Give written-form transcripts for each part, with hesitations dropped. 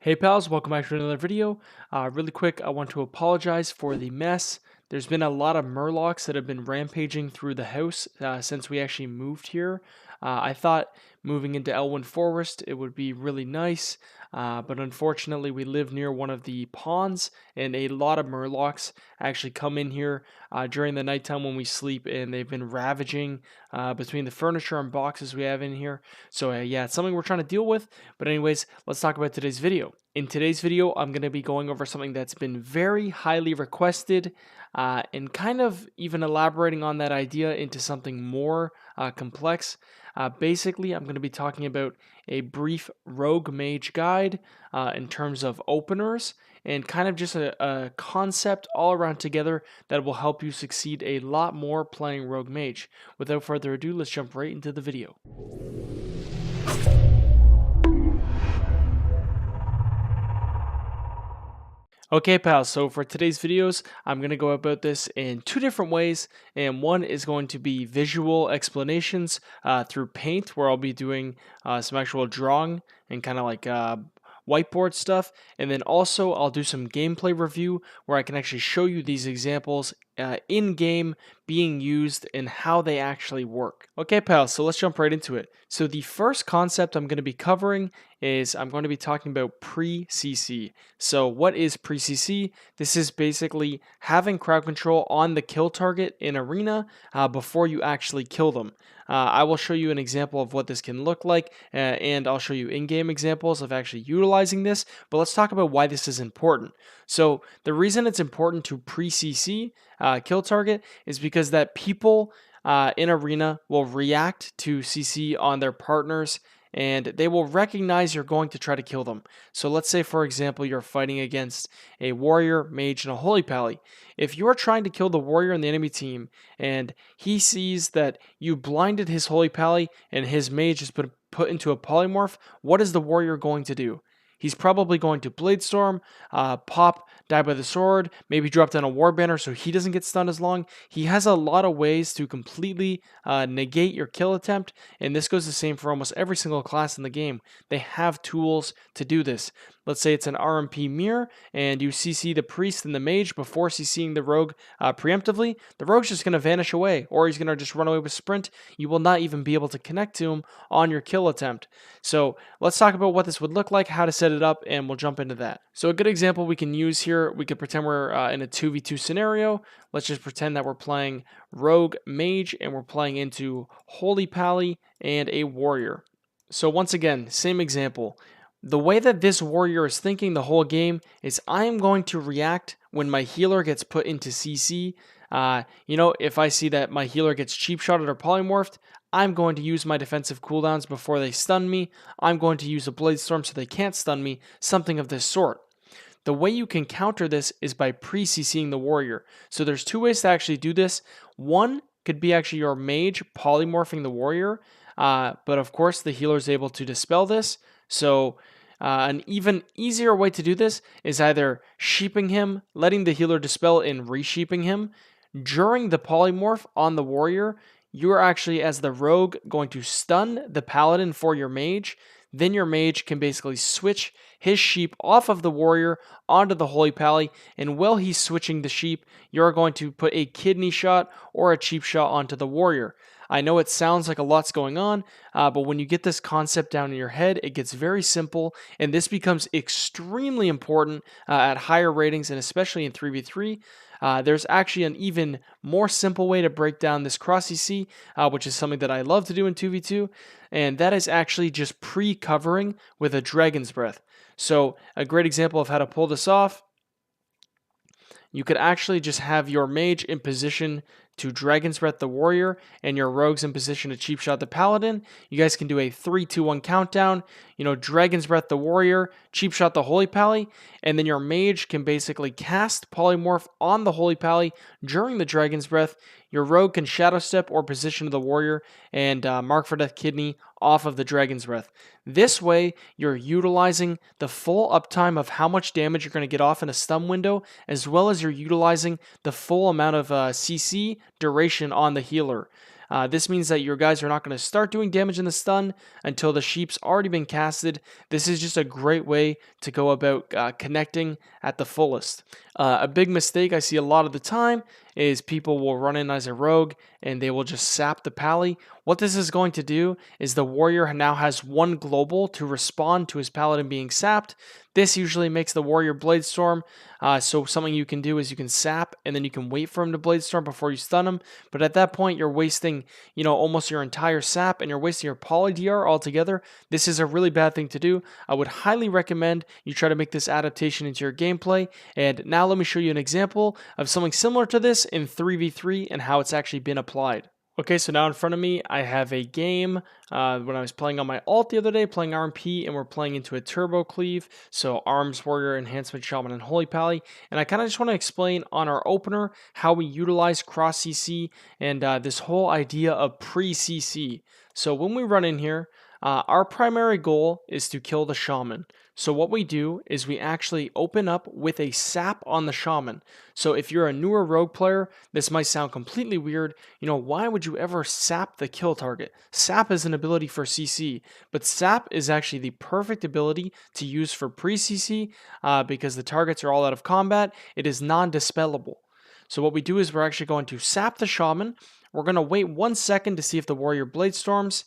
Hey pals, welcome back to another video. Really quick, I want to apologize for the mess. There's been a lot of murlocs that have been rampaging through the house since we actually moved here. I thought moving into Elwyn Forest it would be really nice, but unfortunately we live near one of the ponds, and a lot of murlocs actually come in here during the nighttime when we sleep, and they've been ravaging between the furniture and boxes we have in here. So yeah, it's something we're trying to deal with. But anyways, let's talk about today's video. In today's video, I'm going to be going over something that's been very highly requested and kind of even elaborating on that idea into something more complex. Basically, I'm going to be talking about a brief rogue mage guide in terms of openers and kind of just a concept all around together that will help you succeed a lot more playing rogue mage. Without further ado, let's jump right into the video. Okay, pals, so for today's videos, I'm going to go about this in two different ways, and one is going to be visual explanations through Paint, where I'll be doing some actual drawing and kind of like whiteboard stuff, and then also I'll do some gameplay review where I can actually show you these examples in-game being used and how they actually work. Okay, pals, so let's jump right into it. So the first concept I'm going to be covering is I'm going to be talking about pre-CC. So what is pre-CC? This is basically having crowd control on the kill target in arena before you actually kill them. I will show you an example of what this can look like, and I'll show you in-game examples of actually utilizing this, but let's talk about why this is important. So the reason it's important to pre-CC kill target is because that people in arena will react to CC on their partners, and they will recognize you're going to try to kill them. So let's say, for example, you're fighting against a warrior, mage, and a holy pally. If you're trying to kill the warrior in the enemy team, and he sees that you blinded his holy pally and his mage has been put into a polymorph, what is the warrior going to do? He's probably going to Bladestorm, pop, die by the sword, maybe drop down a war banner so he doesn't get stunned as long. He has a lot of ways to completely negate your kill attempt, and this goes the same for almost every single class in the game. They have tools to do this. Let's say it's an RMP mirror, and you CC the priest and the mage before CCing the rogue preemptively. The rogue's just going to vanish away, or he's going to just run away with sprint. You will not even be able to connect to him on your kill attempt. So let's talk about what this would look like, how to set it up, and we'll jump into that. So a good example we can use here, we could pretend we're in a 2v2 scenario. Let's just pretend that we're playing rogue mage and we're playing into holy pally and a warrior. So once again, same example. The way that this warrior is thinking the whole game is I am going to react when my healer gets put into CC. If I see that my healer gets cheap shotted or polymorphed, I'm going to use my defensive cooldowns before they stun me. I'm going to use a Bladestorm so they can't stun me, something of this sort. The way you can counter this is by pre-CCing the warrior. So there's two ways to actually do this. One could be actually your mage polymorphing the warrior, but of course the healer is able to dispel this. So an even easier way to do this is either sheeping him, letting the healer dispel, and re-sheeping him. During the polymorph on the warrior, you are actually, as the rogue, going to stun the paladin for your mage. Then your mage can basically switch his sheep off of the warrior onto the holy pally, and while he's switching the sheep, you're going to put a kidney shot or a cheap shot onto the warrior. I know it sounds like a lot's going on, but when you get this concept down in your head, it gets very simple, and this becomes extremely important at higher ratings, and especially in 3v3. There's actually an even more simple way to break down this cross CC, which is something that I love to do in 2v2, and that is actually just pre-covering with a Dragon's Breath. So a great example of how to pull this off, you could actually just have your mage in position to Dragon's Breath the warrior and your rogues in position to cheap shot the paladin. You guys can do a 3, 2, 1 countdown. Dragon's Breath the warrior, cheap shot the holy pally, and then your mage can basically cast polymorph on the holy pally during the Dragon's Breath. Your rogue can shadow step or position to the warrior and mark for death kidney off of the Dragon's Breath. This way, you're utilizing the full uptime of how much damage you're going to get off in a stun window, as well as you're utilizing the full amount of CC duration on the healer. This means that your guys are not going to start doing damage in the stun until the sheep's already been casted. This is just a great way to go about connecting at the fullest. A big mistake I see a lot of the time is people will run in as a rogue and they will just sap the pally. What this is going to do is the warrior now has one global to respond to his paladin being sapped. This usually makes the warrior bladestorm. So something you can do is you can sap and then you can wait for him to bladestorm before you stun him. But at that point, you're wasting, almost your entire sap and you're wasting your poly DR altogether. This is a really bad thing to do. I would highly recommend you try to make this adaptation into your gameplay. And now let me show you an example of something similar to this in 3v3 and how it's actually been applied. Okay, so now in front of me, I have a game when I was playing on my alt the other day, playing RMP, and we're playing into a turbo cleave, so Arms, Warrior, Enhancement, Shaman, and Holy Pally. And I kind of just want to explain on our opener how we utilize cross CC and this whole idea of pre-CC. So when we run in here, our primary goal is to kill the Shaman. So what we do is we actually open up with a sap on the Shaman. So if you're a newer rogue player, this might sound completely weird. Why would you ever sap the kill target? Sap is an ability for CC, but sap is actually the perfect ability to use for pre-CC because the targets are all out of combat. It is non-dispellable. So what we do is we're actually going to sap the Shaman. We're going to wait 1 second to see if the warrior bladestorms.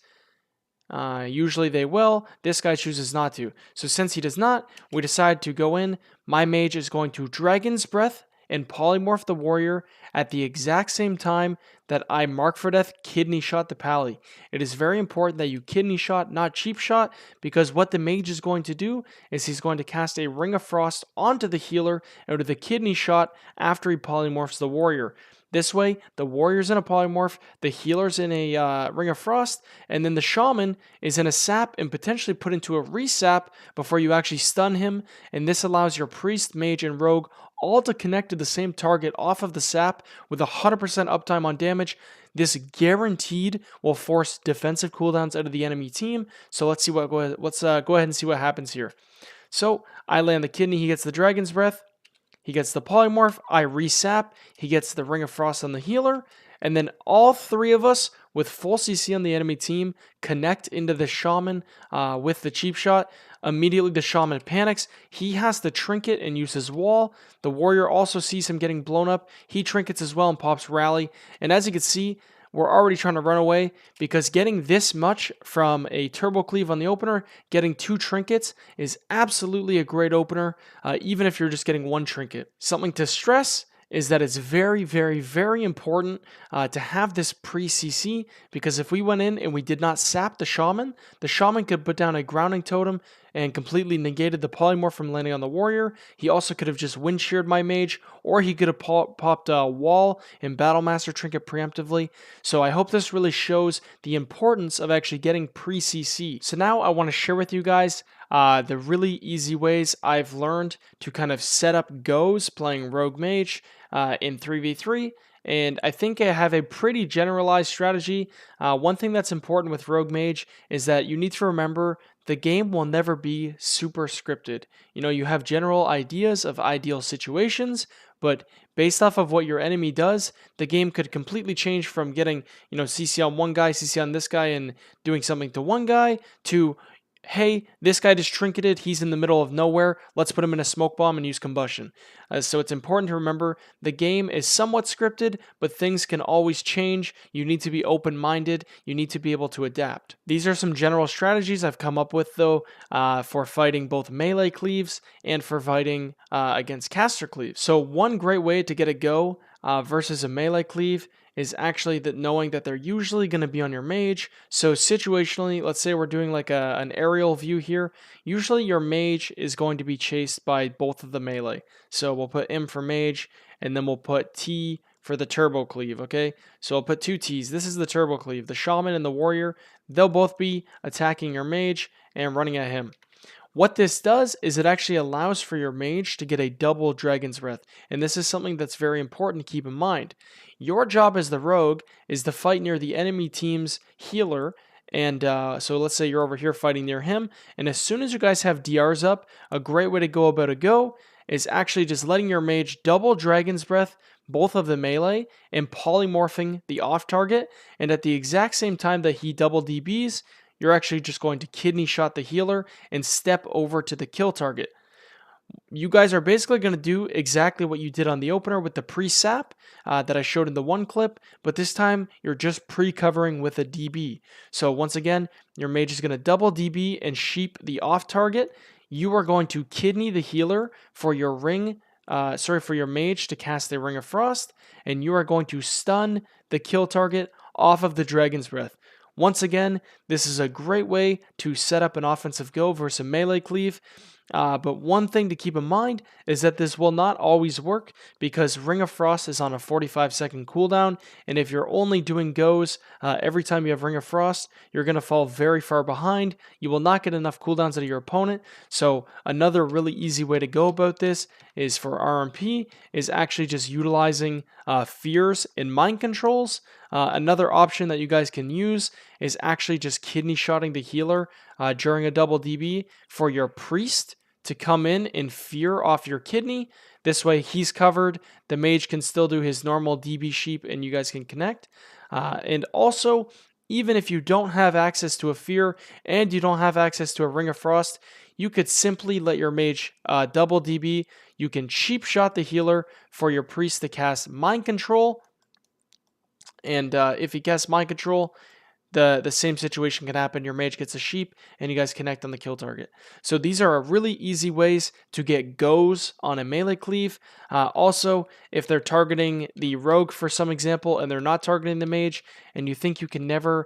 Usually they will. This guy chooses not to. So since he does not, we decide to go in. My mage is going to Dragon's Breath and polymorph the warrior at the exact same time that I mark for death kidney shot the pally. It is very important that you kidney shot, not cheap shot, because what the mage is going to do is he's going to cast a Ring of Frost onto the healer out of the kidney shot after he polymorphs the warrior. This way, the warrior's in a polymorph, the healer's in a Ring of Frost, and then the shaman is in a sap and potentially put into a resap before you actually stun him. And this allows your priest, mage, and rogue all to connect to the same target off of the sap with 100% uptime on damage. This guaranteed will force defensive cooldowns out of the enemy team. So let's go ahead and see what happens here. So I land the kidney, he gets the Dragon's Breath. He gets the polymorph, I resap, he gets the Ring of Frost on the healer, and then all three of us with full CC on the enemy team connect into the shaman with the cheap shot. Immediately the shaman panics. He has to trinket and use his wall. The warrior also sees him getting blown up. He trinkets as well and pops rally. And as you can see, we're already trying to run away because getting this much from a turbo cleave on the opener, getting 2 trinkets is absolutely a great opener, even if you're just getting 1 trinket. Something to stress is that it's very, very, very important to have this pre-CC, because if we went in and we did not sap the shaman could put down a grounding totem and completely negated the polymorph from landing on the warrior. He also could have just wind sheared my mage, or he could have popped a wall and Battlemaster trinket preemptively. So I hope this really shows the importance of actually getting pre-CC. So now I want to share with you guys the really easy ways I've learned to kind of set up goes playing Rogue Mage in 3v3. And I think I have a pretty generalized strategy. One thing that's important with Rogue Mage is that you need to remember the game will never be super scripted. You have general ideas of ideal situations, but based off of what your enemy does, the game could completely change from getting, CC on one guy, CC on this guy, and doing something to one guy to, hey, this guy just trinketed, he's in the middle of nowhere, let's put him in a smoke bomb and use combustion. So it's important to remember the game is somewhat scripted, but things can always change. You need to be open-minded. You need to be able to adapt. These are some general strategies I've come up with, though, for fighting both melee cleaves and for fighting against caster cleaves. So one great way to get a go versus a melee cleave is actually that knowing that they're usually going to be on your mage. So situationally, let's say we're doing like an aerial view here. Usually your mage is going to be chased by both of the melee. So we'll put M for mage, and then we'll put T for the turbo cleave, okay? So I'll put 2 T's. This is the turbo cleave. The shaman and the warrior, they'll both be attacking your mage and running at him. What this does is it actually allows for your mage to get a double Dragon's Breath. And this is something that's very important to keep in mind. Your job as the rogue is to fight near the enemy team's healer. And so let's say you're over here fighting near him. And as soon as you guys have DRs up, a great way to go about a go is actually just letting your mage double Dragon's Breath both of the melee and polymorphing the off target. And at the exact same time that he double DBs, you're actually just going to kidney shot the healer and step over to the kill target. You guys are basically going to do exactly what you did on the opener with the pre-sap that I showed in the one clip, but this time you're just pre-covering with a DB. So once again, your mage is going to double DB and sheep the off target. You are going to kidney the healer for your for your mage to cast the Ring of Frost, and you are going to stun the kill target off of the Dragon's Breath. Once again, this is a great way to set up an offensive go versus a melee cleave. But one thing to keep in mind is that this will not always work because Ring of Frost is on a 45-second cooldown, and if you're only doing goes every time you have Ring of Frost, you're going to fall very far behind. You will not get enough cooldowns out of your opponent. So another really easy way to go about this is for RMP is actually just utilizing fears and mind controls. Another option that you guys can use is actually just kidney shotting the healer during a double DB for your priest to come in and fear off your kidney. This way he's covered. The mage can still do his normal DB sheep and you guys can connect. And also, even if you don't have access to a fear and you don't have access to a Ring of Frost, you could simply let your mage double DB. You can cheap shot the healer for your priest to cast Mind Control. And if he casts Mind Control, the same situation can happen. Your mage gets a sheep and you guys connect on the kill target. So these are really easy ways to get goes on a melee cleave. Also, if they're targeting the rogue for some example and they're not targeting the mage and you think you can never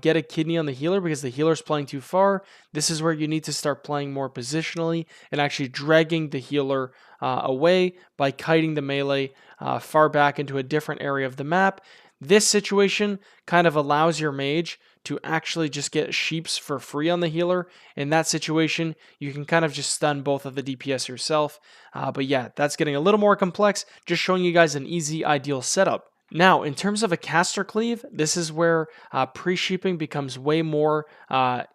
get a kidney on the healer because the healer's playing too far, this is where you need to start playing more positionally and actually dragging the healer away by kiting the melee far back into a different area of the map. This situation kind of allows your mage to actually just get sheeps for free on the healer. In that situation, you can kind of just stun both of the DPS yourself. But yeah, that's getting a little more complex, just showing you guys an easy, ideal setup. Now, in terms of a caster cleave, this is where pre-sheeping becomes way more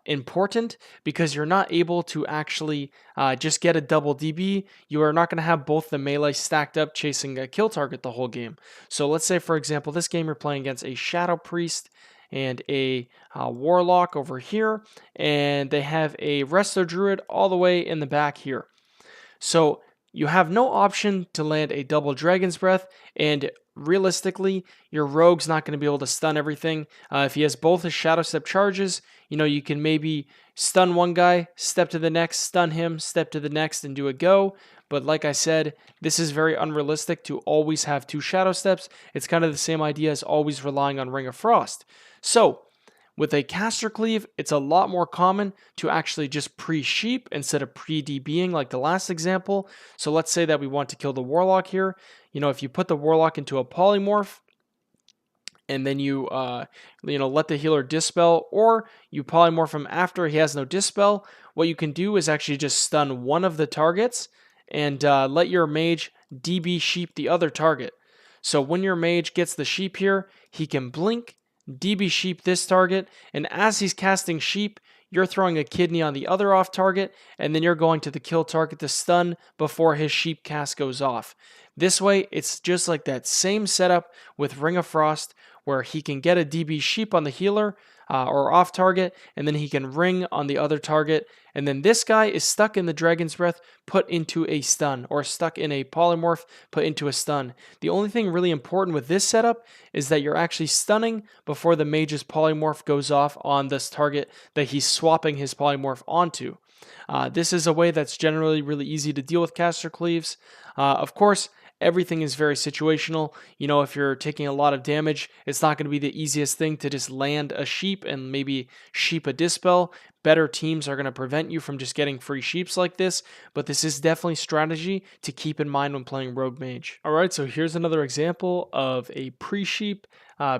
important because you're not able to actually just get a double DB. You are not going to have both the melee stacked up chasing a kill target the whole game. So let's say, for example, this game you're playing against a Shadow Priest and a Warlock over here, and they have a Resto Druid all the way in the back here. So you have no option to land a double Dragon's Breath, and realistically, your rogue's not going to be able to stun everything. If he has both his Shadow Step charges, you can maybe stun one guy, step to the next, stun him, step to the next, and do a go. But like I said, this is very unrealistic to always have 2 Shadow Steps. It's kind of the same idea as always relying on Ring of Frost. So, with a caster cleave, it's a lot more common to actually just pre-sheep instead of pre-DBing like the last example. So let's say that we want to kill the Warlock here. If you put the Warlock into a polymorph, and then you let the healer dispel, or you polymorph him after he has no dispel, what you can do is actually just stun one of the targets and let your mage DB sheep the other target. So when your mage gets the sheep here, he can blink, DB sheep this target, and as he's casting sheep, you're throwing a kidney on the other off target, and then you're going to the kill target to stun before his sheep cast goes off. This way, it's just like that same setup with Ring of Frost, where he can get a DB sheep on the healer or off target, and then he can ring on the other target, and then this guy is stuck in the Dragon's Breath, put into a stun, or stuck in a polymorph, put into a stun. The only thing really important with this setup is that you're actually stunning before the mage's polymorph goes off on this target that he's swapping his polymorph onto. This is a way that's generally really easy to deal with caster cleaves. Of course, everything is very situational. If you're taking a lot of damage, it's not going to be the easiest thing to just land a sheep and maybe sheep a dispel. Better teams are going to prevent you from just getting free sheeps like this, but this is definitely strategy to keep in mind when playing Rogue Mage. Alright, so here's another example of a pre-sheep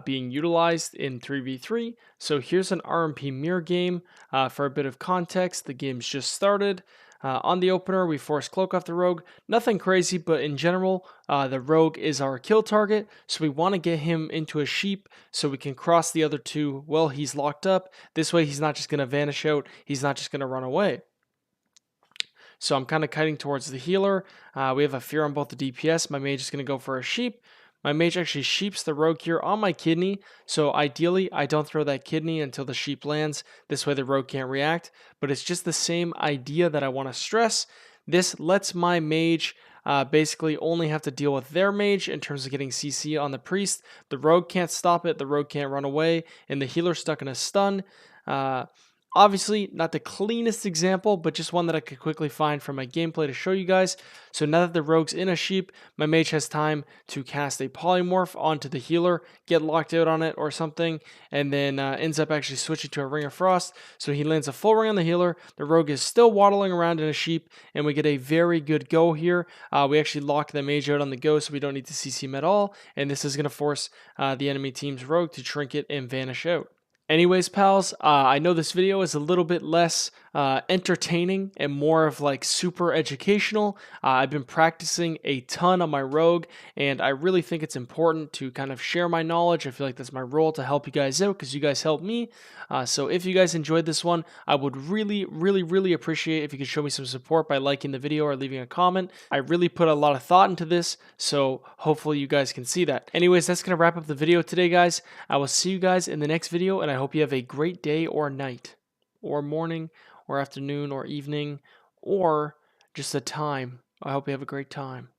being utilized in 3v3. So here's an RMP mirror game. For a bit of context, the game's just started. On the opener, we force Cloak off the Rogue. Nothing crazy, but in general, the Rogue is our kill target, so we want to get him into a sheep so we can cross the other two while he's locked up. This way, he's not just going to vanish out. He's not just going to run away. So I'm kind of kiting towards the healer. We have a fear on both the DPS. My mage is going to go for a sheep. My mage actually sheeps the rogue here on my kidney, so ideally I don't throw that kidney until the sheep lands. This way the rogue can't react, but it's just the same idea that I want to stress. This lets my mage basically only have to deal with their mage in terms of getting CC on the priest. The rogue can't stop it, the rogue can't run away, and the healer's stuck in a stun. Uh, Obviously, not the cleanest example, but just one that I could quickly find from my gameplay to show you guys. So now that the rogue's in a sheep, my mage has time to cast a polymorph onto the healer, get locked out on it or something, and then ends up actually switching to a Ring of Frost. So he lands a full ring on the healer. The rogue is still waddling around in a sheep, and we get a very good go here. We actually lock the mage out on the go, so we don't need to CC him at all, and this is going to force the enemy team's rogue to trinket and vanish out. Anyways, pals, I know this video is a little bit less entertaining and more of like super educational. I've been practicing a ton on my rogue, and I really think it's important to kind of share my knowledge. I feel like that's my role to help you guys out because you guys help me. So if you guys enjoyed this one, I would really appreciate if you could show me some support by liking the video or leaving a comment. I really put a lot of thought into this, so hopefully you guys can see that. Anyways, that's going to wrap up the video today, guys. I will see you guys in the next video, and I hope you have a great day or night or morning or afternoon or evening or just a time. I hope you have a great time.